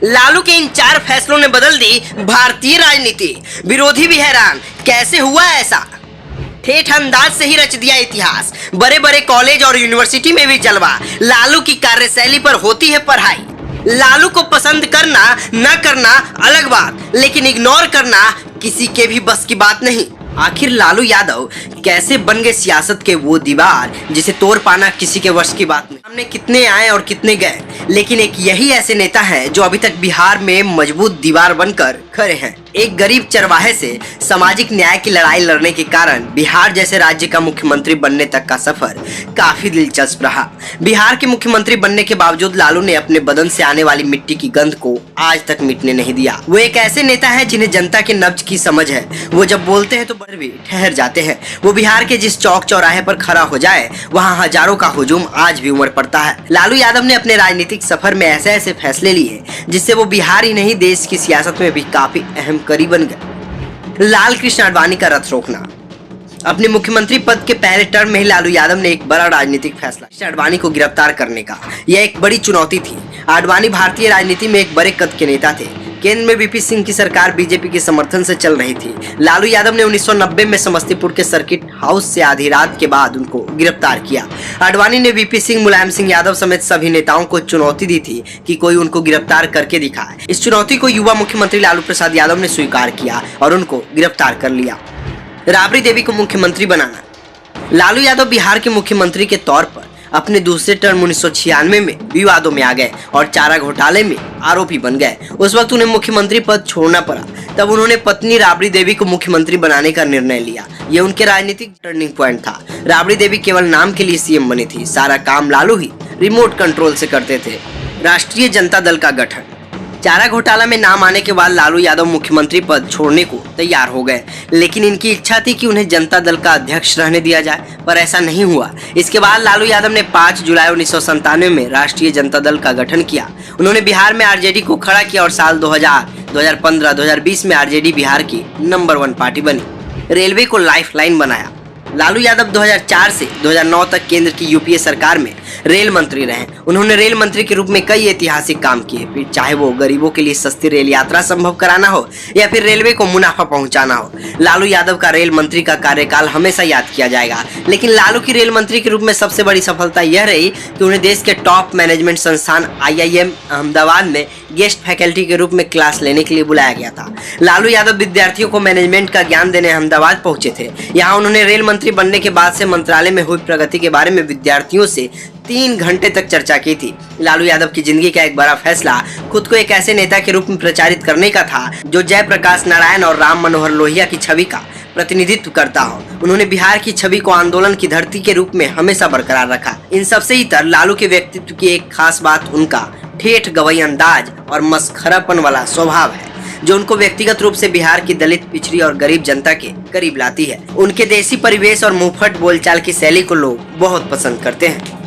लालू के इन 4 फैसलों ने बदल दी भारतीय राजनीति। विरोधी भी हैरान, कैसे हुआ ऐसा? ठेठ अंदाज से ही रच दिया इतिहास। बड़े बड़े कॉलेज और यूनिवर्सिटी में भी जलवा। लालू की कार्यशैली पर होती है पढ़ाई। लालू को पसंद करना न करना अलग बात, लेकिन इग्नोर करना किसी के भी बस की बात नहीं। आखिर लालू यादव कैसे बन गए सियासत के वो दीवार जिसे तोड़ पाना किसी के वश की बात नहीं। सामने कितने आए और कितने गए, लेकिन एक यही ऐसे नेता है जो अभी तक बिहार में मजबूत दीवार बनकर खड़े हैं। एक गरीब चरवाहे से सामाजिक न्याय की लड़ाई लड़ने के कारण बिहार जैसे राज्य का मुख्यमंत्री बनने तक का सफर काफी दिलचस्प रहा। बिहार के मुख्यमंत्री बनने के बावजूद लालू ने अपने बदन से आने वाली मिट्टी की गंध को आज तक मिटने नहीं दिया। वो एक ऐसे नेता है जिन्हें जनता के नब्ज की समझ है। वो जब बोलते हैं तो बड़े भी ठहर जाते हैं। वो बिहार के जिस चौक चौराहे पर खड़ा हो जाए वहाँ हजारों का हुजूम आज भी उमड़ पड़ता है। लालू यादव ने अपने राजनीतिक सफर में ऐसे ऐसे फैसले लिए जिससे वो बिहार ही नहीं देश की सियासत में भी काफी अहम कड़ी बन गए। लाल कृष्ण आडवाणी का रथ रोकना। अपने मुख्यमंत्री पद के पहले टर्म में ही लालू यादव ने एक बड़ा राजनीतिक फैसला आडवाणी को गिरफ्तार करने का। यह एक बड़ी चुनौती थी। आडवाणी भारतीय राजनीति में एक बड़े कद के नेता थे। केंद्र में वीपी सिंह की सरकार बीजेपी के समर्थन से चल रही थी। लालू यादव ने 1990 में समस्तीपुर के सर्किट हाउस से आधी रात के बाद उनको गिरफ्तार किया। आडवाणी ने वीपी सिंह, मुलायम सिंह यादव समेत सभी नेताओं को चुनौती दी थी कि कोई उनको गिरफ्तार करके दिखाए। इस चुनौती को युवा मुख्यमंत्री लालू प्रसाद यादव ने स्वीकार किया और उनको गिरफ्तार कर लिया। राबड़ी देवी को मुख्यमंत्री बनाना। लालू यादव बिहार के मुख्यमंत्री के तौर पर अपने दूसरे टर्म 1996 में विवादों में आ गए और चारा घोटाले में आरोपी बन गए। उस वक्त उन्हें मुख्यमंत्री पद छोड़ना पड़ा। तब उन्होंने पत्नी राबड़ी देवी को मुख्यमंत्री बनाने का निर्णय लिया। ये उनके राजनीतिक टर्निंग पॉइंट था। राबड़ी देवी केवल नाम के लिए सीएम बनी थी। सारा काम लालू ही रिमोट कंट्रोल से करते थे। राष्ट्रीय जनता दल का गठन। चारा घोटाला में नाम आने के बाद लालू यादव मुख्यमंत्री पद छोड़ने को तैयार हो गए, लेकिन इनकी इच्छा थी कि उन्हें जनता दल का अध्यक्ष रहने दिया जाए, पर ऐसा नहीं हुआ। इसके बाद लालू यादव ने 5 जुलाई 1997 में राष्ट्रीय जनता दल का गठन किया। उन्होंने बिहार में आरजेडी को खड़ा किया और साल 2000, 2015, 2020 में आरजेडी बिहार की नंबर 1 पार्टी बनी। रेलवे को लाइफलाइन बनाया। लालू यादव 2004 से 2009 तक केंद्र की यूपीए सरकार में रेल मंत्री रहे। उन्होंने रेल मंत्री के रूप में कई ऐतिहासिक काम किए, फिर चाहे वो गरीबों के लिए सस्ती रेल यात्रा संभव कराना हो या फिर रेलवे को मुनाफा पहुंचाना हो। लालू यादव का रेल मंत्री का कार्यकाल हमेशा याद किया जाएगा। लेकिन लालू की रेल मंत्री के रूप में सबसे बड़ी सफलता यह रही कि उन्हें देश के टॉप मैनेजमेंट संस्थान IIM अहमदाबाद में गेस्ट फैकल्टी के रूप में क्लास लेने के लिए बुलाया गया था। लालू यादव विद्यार्थियों को मैनेजमेंट का ज्ञान देने अहमदाबाद पहुंचे थे। यहाँ उन्होंने रेल मंत्री बनने के बाद से मंत्रालय में हुई प्रगति के बारे में विद्यार्थियों से 3 घंटे तक चर्चा की थी। लालू यादव की जिंदगी का एक बड़ा फैसला खुद को एक ऐसे नेता के रूप में प्रचारित करने का था जो जयप्रकाश नारायण और राम मनोहर लोहिया की छवि का प्रतिनिधित्व करता हो। उन्होंने बिहार की छवि को आंदोलन की धरती के रूप में हमेशा बरकरार रखा। इन सबसे इतर लालू के व्यक्तित्व की एक खास बात उनका ठेठ गवई अंदाज और मस्खरापन वाला स्वभाव है, जो उनको व्यक्तिगत रूप से बिहार की दलित, पिछड़ी और गरीब जनता के करीब लाती है। उनके देसी परिवेश और मुंहफट बोलचाल की शैली को लोग बहुत पसंद करते हैं।